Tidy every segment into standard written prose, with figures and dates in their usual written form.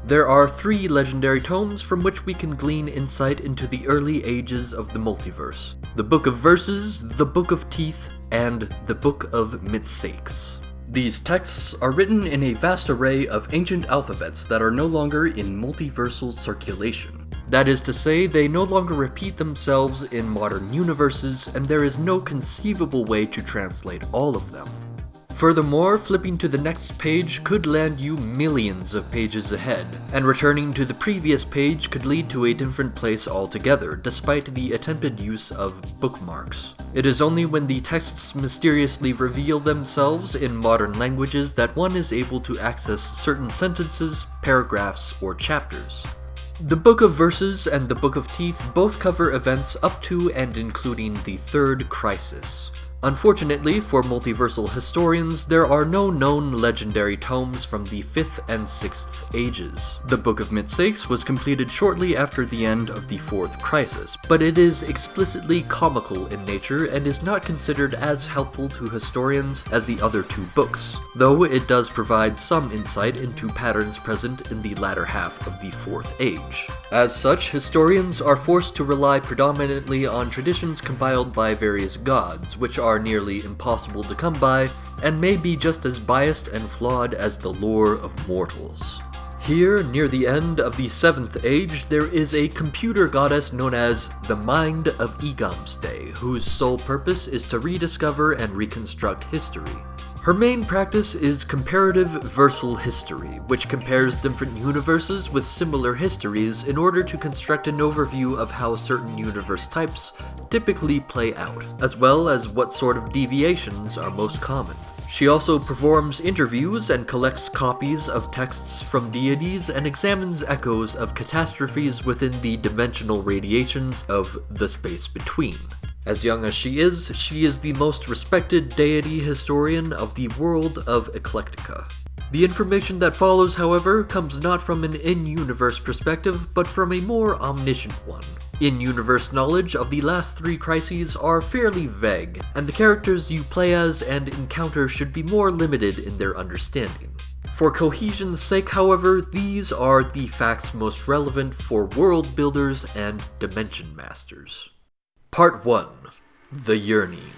There are 3 legendary tomes from which we can glean insight into the early ages of the multiverse: the Book of Verses, the Book of Teeth, and the Book of Mitsakes. These texts are written in a vast array of ancient alphabets that are no longer in multiversal circulation. That is to say, they no longer repeat themselves in modern universes, and there is no conceivable way to translate all of them. Furthermore, flipping to the next page could land you millions of pages ahead, and returning to the previous page could lead to a different place altogether, despite the attempted use of bookmarks. It is only when the texts mysteriously reveal themselves in modern languages that one is able to access certain sentences, paragraphs, or chapters. The Book of Verses and the Book of Teeth both cover events up to and including the 3rd Crisis. Unfortunately for multiversal historians, there are no known legendary tomes from the 5th and 6th ages. The Book of Mitsakes was completed shortly after the end of the 4th Crisis, but it is explicitly comical in nature and is not considered as helpful to historians as the other 2 books, though it does provide some insight into patterns present in the latter half of the 4th Age. As such, historians are forced to rely predominantly on traditions compiled by various gods, which are nearly impossible to come by, and may be just as biased and flawed as the lore of mortals. Here, near the end of the 7th Age, there is a computer goddess known as the Mind of Egamste, whose sole purpose is to rediscover and reconstruct history. Her main practice is comparative versal history, which compares different universes with similar histories in order to construct an overview of how certain universe types typically play out, as well as what sort of deviations are most common. She also performs interviews and collects copies of texts from deities and examines echoes of catastrophes within the dimensional radiations of the space between. As young as she is the most respected deity historian of the world of Eclectica. The information that follows, however, comes not from an in-universe perspective, but from a more omniscient one. In-universe knowledge of the last 3 crises are fairly vague, and the characters you play as and encounter should be more limited in their understanding. For cohesion's sake, however, these are the facts most relevant for world builders and dimension masters. Part 1. The Yearning.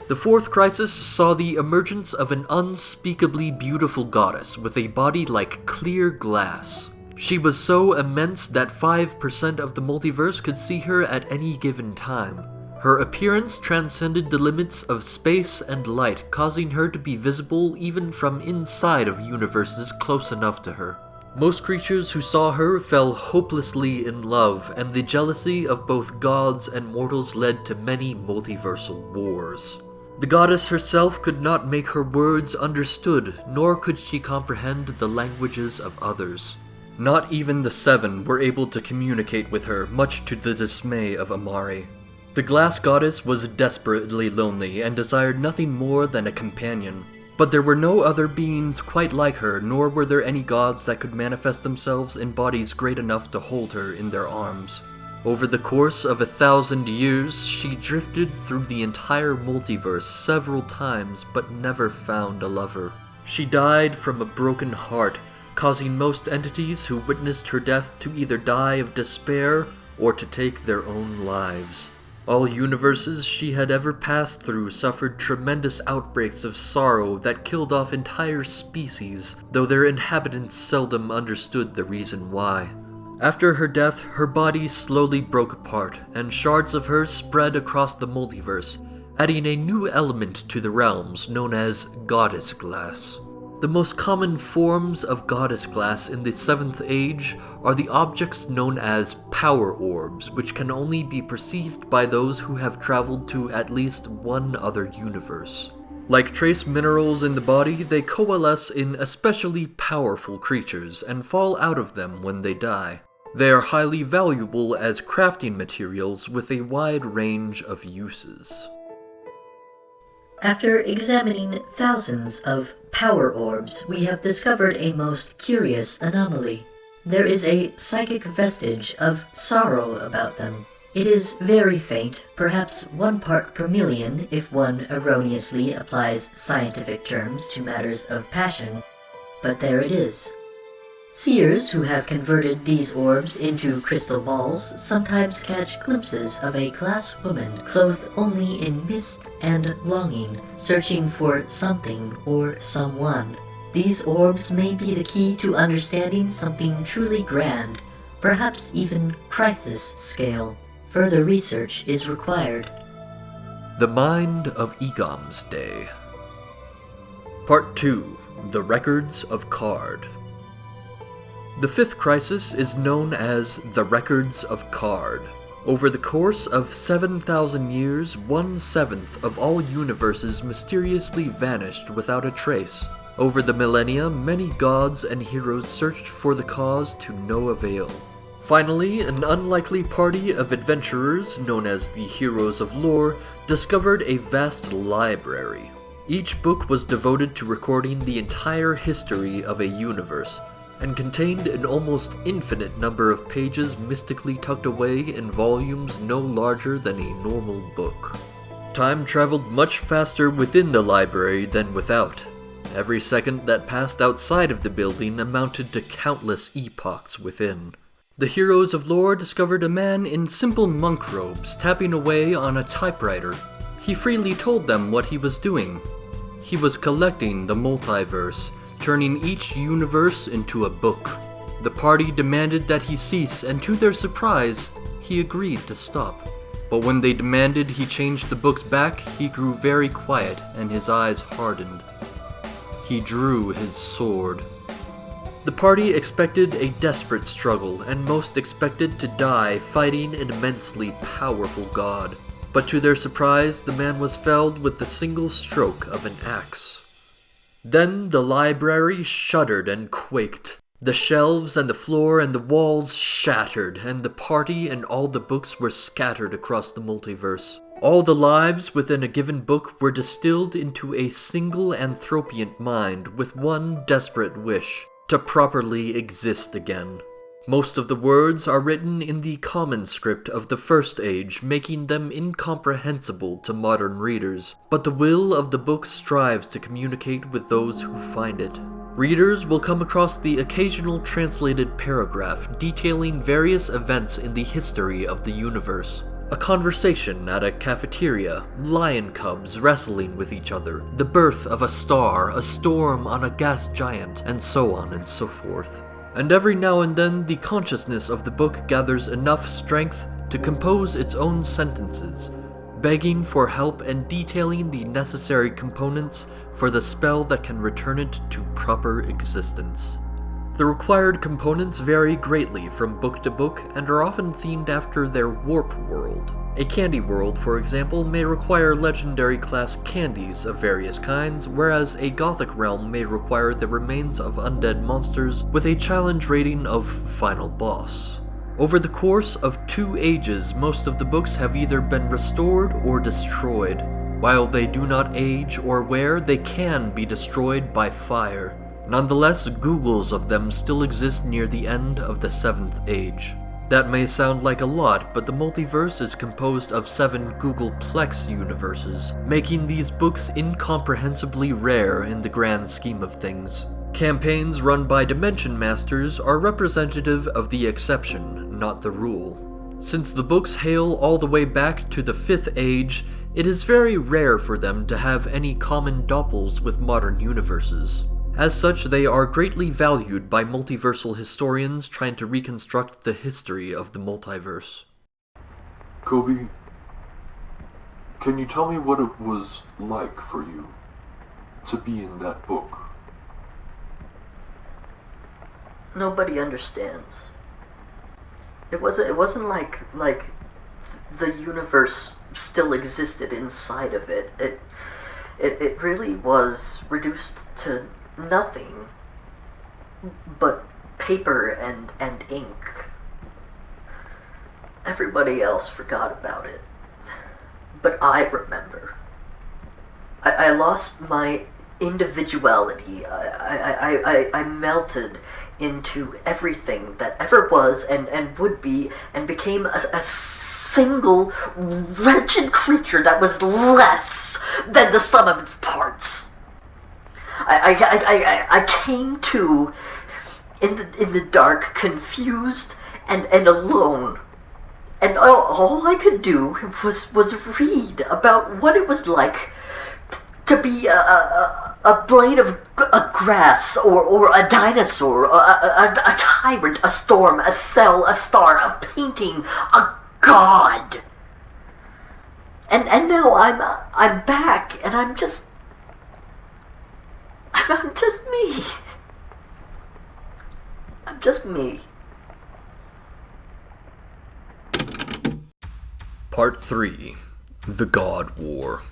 The 4th Crisis saw the emergence of an unspeakably beautiful goddess with a body like clear glass. She was so immense that 5% of the multiverse could see her at any given time. Her appearance transcended the limits of space and light, causing her to be visible even from inside of universes close enough to her. Most creatures who saw her fell hopelessly in love, and the jealousy of both gods and mortals led to many multiversal wars. The goddess herself could not make her words understood, nor could she comprehend the languages of others. Not even the 7 were able to communicate with her, much to the dismay of Amari. The glass goddess was desperately lonely and desired nothing more than a companion. But there were no other beings quite like her, nor were there any gods that could manifest themselves in bodies great enough to hold her in their arms. Over the course of 1,000 years, she drifted through the entire multiverse several times, but never found a lover. She died from a broken heart, causing most entities who witnessed her death to either die of despair or to take their own lives. All universes she had ever passed through suffered tremendous outbreaks of sorrow that killed off entire species, though their inhabitants seldom understood the reason why. After her death, her body slowly broke apart, and shards of her spread across the multiverse, adding a new element to the realms known as goddess glass. The most common forms of goddess glass in the 7th Age are the objects known as power orbs, which can only be perceived by those who have traveled to at least one other universe. Like trace minerals in the body, they coalesce in especially powerful creatures and fall out of them when they die. They are highly valuable as crafting materials with a wide range of uses. After examining thousands of power orbs, we have discovered a most curious anomaly. There is a psychic vestige of sorrow about them. It is very faint, perhaps 1 part per million if one erroneously applies scientific terms to matters of passion, but there it is. Seers who have converted these orbs into crystal balls sometimes catch glimpses of a glass woman clothed only in mist and longing, searching for something or someone. These orbs may be the key to understanding something truly grand, perhaps even crisis scale. Further research is required. The Mind of Egam's Day. Part 2. The Records of Card. The fifth crisis is known as the Records of Card. Over the course of 7,000 years, 1/7 of all universes mysteriously vanished without a trace. Over the millennia, many gods and heroes searched for the cause to no avail. Finally, an unlikely party of adventurers, known as the Heroes of Lore, discovered a vast library. Each book was devoted to recording the entire history of a universe, and contained an almost infinite number of pages mystically tucked away in volumes no larger than a normal book. Time traveled much faster within the library than without. Every second that passed outside of the building amounted to countless epochs within. The Heroes of Lore discovered a man in simple monk robes tapping away on a typewriter. He freely told them what he was doing. He was collecting the multiverse, turning each universe into a book. The party demanded that he cease, and to their surprise, he agreed to stop. But when they demanded he change the books back, he grew very quiet and his eyes hardened. He drew his sword. The party expected a desperate struggle, and most expected to die fighting an immensely powerful god. But to their surprise, the man was felled with the single stroke of an axe. Then the library shuddered and quaked. The shelves and the floor and the walls shattered, and the party and all the books were scattered across the multiverse. All the lives within a given book were distilled into a single anthropiant mind with one desperate wish: to properly exist again. Most of the words are written in the common script of the First Age, making them incomprehensible to modern readers, but the will of the book strives to communicate with those who find it. Readers will come across the occasional translated paragraph detailing various events in the history of the universe. A conversation at a cafeteria, lion cubs wrestling with each other, the birth of a star, a storm on a gas giant, and so on and so forth. And every now and then, the consciousness of the book gathers enough strength to compose its own sentences, begging for help and detailing the necessary components for the spell that can return it to proper existence. The required components vary greatly from book to book and are often themed after their warp world. A candy world, for example, may require legendary class candies of various kinds, whereas a gothic realm may require the remains of undead monsters with a challenge rating of final boss. Over the course of 2 ages, most of the books have either been restored or destroyed. While they do not age or wear, they can be destroyed by fire. Nonetheless, googles of them still exist near the end of the 7th Age. That may sound like a lot, but the multiverse is composed of 7 Googleplex universes, making these books incomprehensibly rare in the grand scheme of things. Campaigns run by Dimension Masters are representative of the exception, not the rule. Since the books hail all the way back to the 5th Age, it is very rare for them to have any common doppels with modern universes. As such, they are greatly valued by multiversal historians trying to reconstruct the history of the multiverse. Kobe, can you tell me what it was like for you to be in that book? Nobody understands. It wasn't like the universe still existed inside of it. It really was reduced to nothing but paper and ink. Everybody else forgot about it, but I remember. I lost my individuality. I melted into everything that ever was and would be, and became a single wretched creature that was less than the sum of its parts. I came to in the dark, confused and alone. And all I could do was read about what it was like to be a blade of grass, or a dinosaur, a tyrant, a storm, a cell, a star, a painting, a god. And now I'm back, and I'm just me. I'm just me. Part 3. The God War.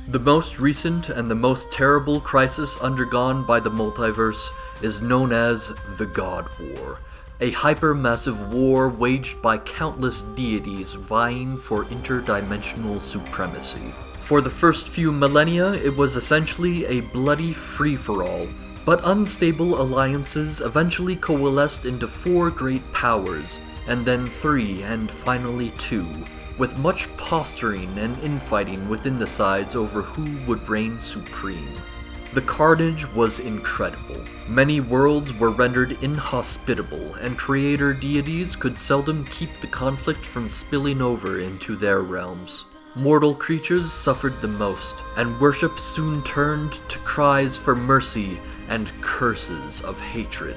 The most recent and the most terrible crisis undergone by the multiverse is known as the God War, a hypermassive war waged by countless deities vying for interdimensional supremacy. For the first few millennia, it was essentially a bloody free-for-all, but unstable alliances eventually coalesced into 4 great powers, and then 3, and finally 2, with much posturing and infighting within the sides over who would reign supreme. The carnage was incredible. Many worlds were rendered inhospitable, and creator deities could seldom keep the conflict from spilling over into their realms. Mortal creatures suffered the most, and worship soon turned to cries for mercy and curses of hatred.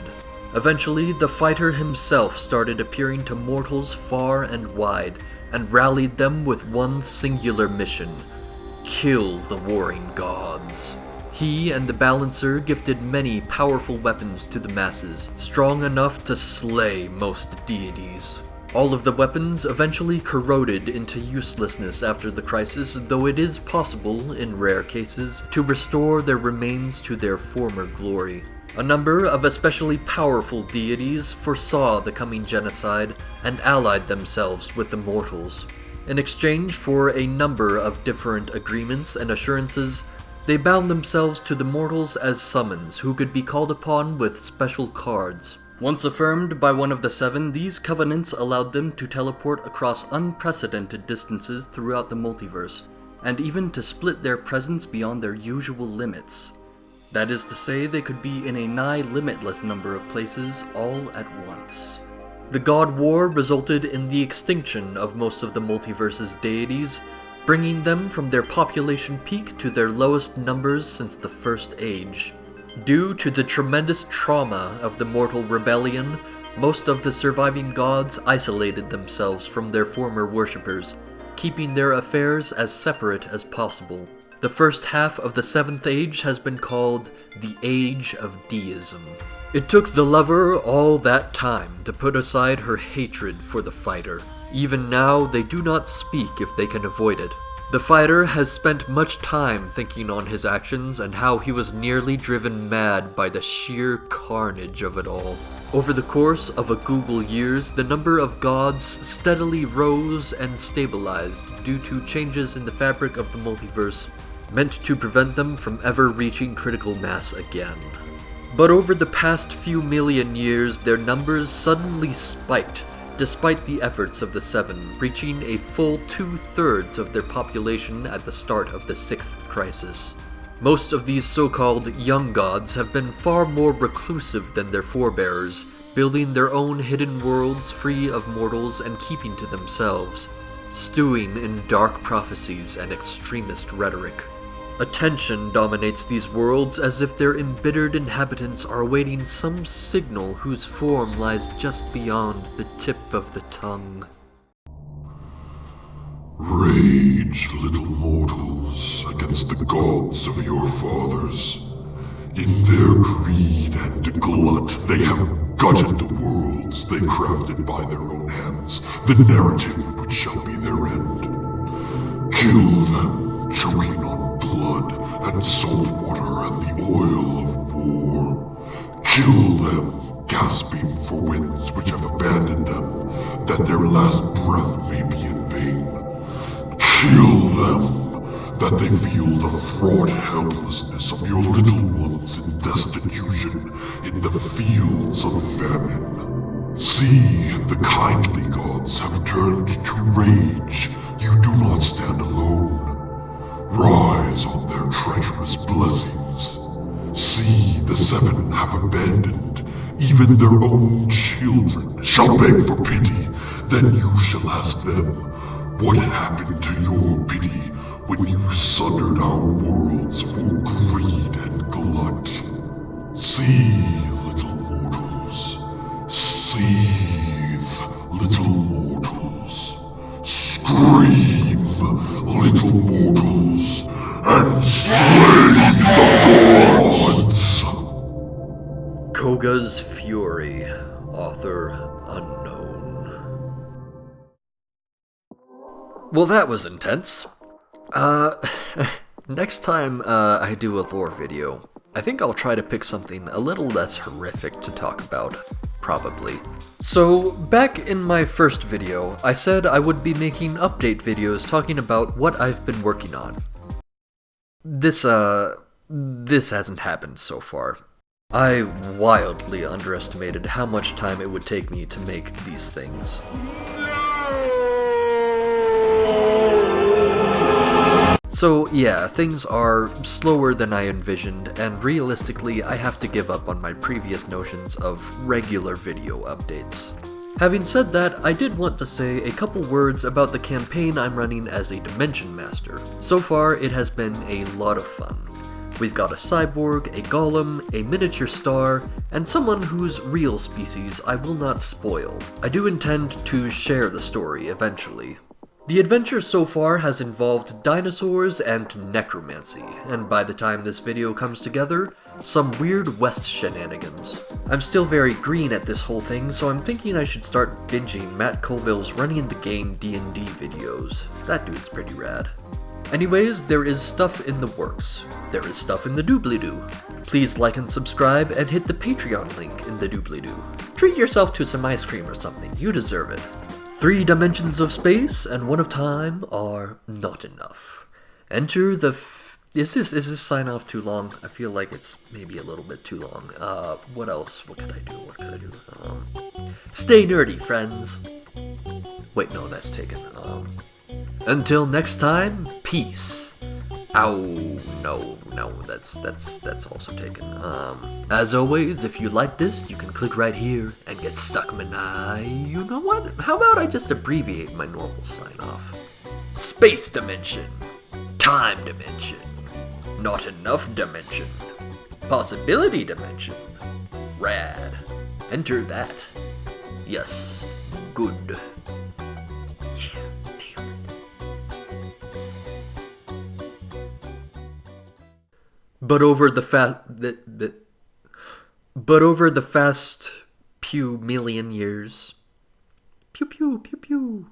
Eventually, the fighter himself started appearing to mortals far and wide, and rallied them with one singular mission: kill the warring gods. He and the Balancer gifted many powerful weapons to the masses, strong enough to slay most deities. All of the weapons eventually corroded into uselessness after the crisis, though it is possible, in rare cases, to restore their remains to their former glory. A number of especially powerful deities foresaw the coming genocide and allied themselves with the mortals. In exchange for a number of different agreements and assurances, they bound themselves to the mortals as summons who could be called upon with special cards. Once affirmed by one of the 7, these covenants allowed them to teleport across unprecedented distances throughout the multiverse, and even to split their presence beyond their usual limits. That is to say, they could be in a nigh limitless number of places all at once. The God War resulted in the extinction of most of the multiverse's deities, bringing them from their population peak to their lowest numbers since the First Age. Due to the tremendous trauma of the mortal rebellion, most of the surviving gods isolated themselves from their former worshippers, keeping their affairs as separate as possible. The first half of the 7th Age has been called the Age of Deism. It took the lover all that time to put aside her hatred for the fighter. Even now, they do not speak if they can avoid it. The fighter has spent much time thinking on his actions and how he was nearly driven mad by the sheer carnage of it all. Over the course of a Google years, the number of gods steadily rose and stabilized due to changes in the fabric of the multiverse, meant to prevent them from ever reaching critical mass again. But over the past few million years, their numbers suddenly spiked, despite the efforts of the 7, reaching a full 2/3 of their population at the start of the 6th crisis. Most of these so-called young gods have been far more reclusive than their forebears, building their own hidden worlds free of mortals and keeping to themselves, stewing in dark prophecies and extremist rhetoric. Attention dominates these worlds as if their embittered inhabitants are awaiting some signal whose form lies just beyond the tip of the tongue. Rage, little mortals, against the gods of your fathers. In their greed and glut, they have gutted the worlds they crafted by their own hands, the narrative which shall be their end. Kill them, choking on blood and salt water and the oil of war. Kill them, gasping for winds which have abandoned them, that their last breath may be in vain. Kill them, that they feel the fraught helplessness of your little ones in destitution in the fields of famine. See, the kindly gods have turned to rage. You do not stand alone. Rise on their treacherous blessings. See, the 7 have abandoned Even their own children shall beg for pity. Then you shall ask them, what happened to your pity when you sundered our worlds for greed and glut? See, little mortals. Seethe, little mortals. Scream, little mortals, and slay the gods! Koga's Fury, author unknown. Well, that was intense. Next time I do a lore video, I think I'll try to pick something a little less horrific to talk about. Probably. So, back in my first video, I said I would be making update videos talking about what I've been working on. This hasn't happened so far. I wildly underestimated how much time it would take me to make these things. So yeah, things are slower than I envisioned, and realistically I have to give up on my previous notions of regular video updates. Having said that, I did want to say a couple words about the campaign I'm running as a Dimension Master. So far, it has been a lot of fun. We've got a cyborg, a golem, a miniature star, and someone whose real species I will not spoil. I do intend to share the story eventually. The adventure so far has involved dinosaurs and necromancy, and by the time this video comes together, some weird West shenanigans. I'm still very green at this whole thing, so I'm thinking I should start binging Matt Colville's Running the Game D&D videos. That dude's pretty rad. Anyways, there is stuff in the works. There is stuff in the doobly-doo. Please like and subscribe, and hit the Patreon link in the doobly-doo. Treat yourself to some ice cream or something, you deserve it. 3 dimensions of space and 1 of time are not enough. Enter the Is this sign off too long? I feel like it's maybe a little bit too long. What else? What could I do? Stay nerdy, friends. Wait, no, that's taken. Until next time, peace. Ow, no, that's also taken. As always, if you like this, you can click right here and get stuck manai. You know what? How about I just abbreviate my normal sign-off? Space dimension. Time dimension. Not enough dimension. Possibility dimension. Rad. Enter that. Yes. Good. But over the fast few million years, pew pew pew pew.